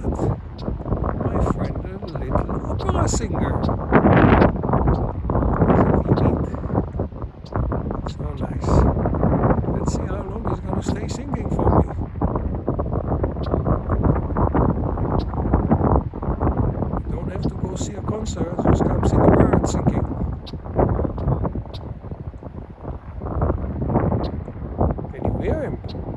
what? My friend, a little opera singer. Isn't he neat? So nice. Let's see how long he's gonna stay singing for me. You don't have to go see a concert, just come see the birds singing. Can you hear him?